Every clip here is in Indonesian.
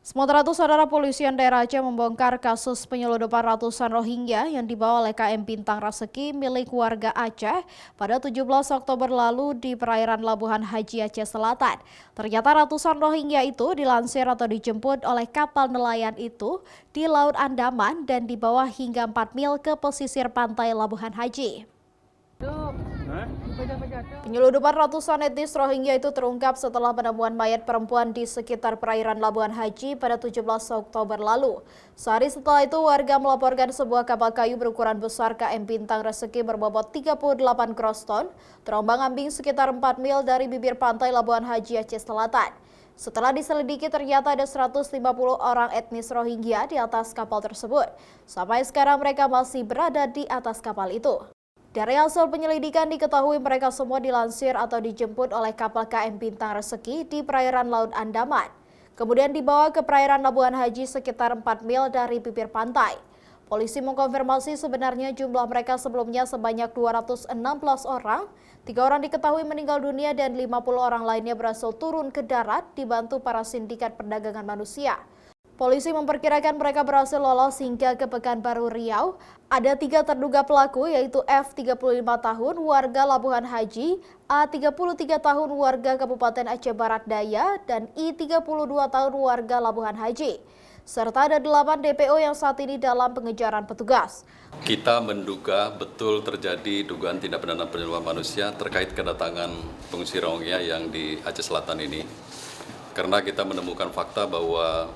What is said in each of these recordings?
Sementara itu, Saudara Polisian Daerah Aceh membongkar kasus penyeludupan ratusan Rohingya yang dibawa oleh KM Bintang Reseki milik warga Aceh pada 17 Oktober lalu di perairan Labuhan Haji Aceh Selatan. Ternyata ratusan Rohingya itu dilansir atau dijemput oleh kapal nelayan itu di Laut Andaman dan dibawa hingga 4 mil ke pesisir pantai Labuhan Haji. Penyeludupan ratusan etnis Rohingya itu terungkap setelah penemuan mayat perempuan di sekitar perairan Labuhan Haji pada 17 Oktober lalu. Sehari setelah itu, warga melaporkan sebuah kapal kayu berukuran besar KM Bintang Reseki berbobot 38 kroston terombang-ambing sekitar 4 mil dari bibir pantai Labuhan Haji Aceh Selatan. Setelah diselidiki, ternyata ada 150 orang etnis Rohingya di atas kapal tersebut. Sampai sekarang mereka masih berada di atas kapal itu. Dari hasil penyelidikan diketahui mereka semua dilansir atau dijemput oleh kapal KM Bintang Reseki di perairan Laut Andaman. Kemudian dibawa ke perairan Labuhan Haji sekitar 4 mil dari bibir pantai. Polisi mengkonfirmasi sebenarnya jumlah mereka sebelumnya sebanyak 216 orang. 3 orang diketahui meninggal dunia dan 50 orang lainnya berhasil turun ke darat dibantu para sindikat perdagangan manusia. Polisi memperkirakan mereka berhasil lolos hingga ke Pekanbaru Riau. Ada 3 terduga pelaku yaitu F 35 tahun warga Labuhan Haji, A 33 tahun warga Kabupaten Aceh Barat Daya, dan I 32 tahun warga Labuhan Haji. Serta ada 8 DPO yang saat ini dalam pengejaran petugas. Kita menduga betul terjadi dugaan tindak pidana penyeludupan manusia terkait kedatangan pengungsi Rohingya yang di Aceh Selatan ini. Karena kita menemukan fakta bahwa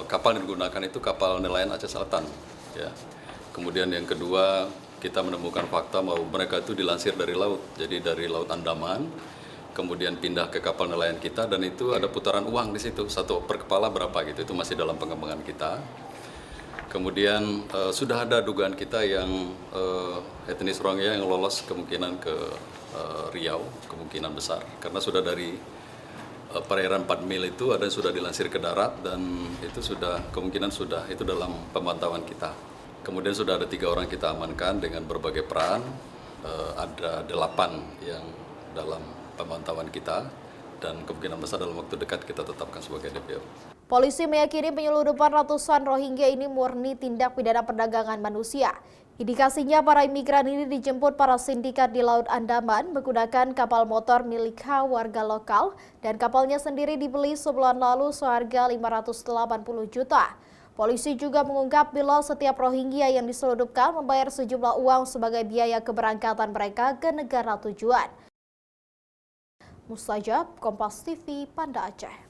kapal yang digunakan itu kapal nelayan Aceh Selatan. Ya. Kemudian yang kedua, kita menemukan fakta bahwa mereka itu dilansir dari laut, jadi dari Laut Andaman, kemudian pindah ke kapal nelayan kita, dan itu ada putaran uang di situ, satu per kepala berapa gitu, itu masih dalam pengembangan kita. Kemudian sudah ada dugaan kita yang etnis Rohingya yang lolos kemungkinan ke Riau, kemungkinan besar, karena sudah dari perairan 4 mil itu ada yang sudah dilansir ke darat dan itu sudah kemungkinan sudah itu dalam pemantauan kita. Kemudian sudah ada 3 orang kita amankan dengan berbagai peran, ada 8 yang dalam pemantauan kita dan kemungkinan besar dalam waktu dekat kita tetapkan sebagai DPO. Polisi meyakini penyeludupan ratusan Rohingya ini murni tindak pidana perdagangan manusia. Indikasinya para imigran ini dijemput para sindikat di Laut Andaman menggunakan kapal motor milik warga lokal dan kapalnya sendiri dibeli sebulan lalu seharga 580 juta. Polisi juga mengungkap bila setiap Rohingya yang diseludupkan membayar sejumlah uang sebagai biaya keberangkatan mereka ke negara tujuan. Mustajab, Kompas TV, Banda Aceh.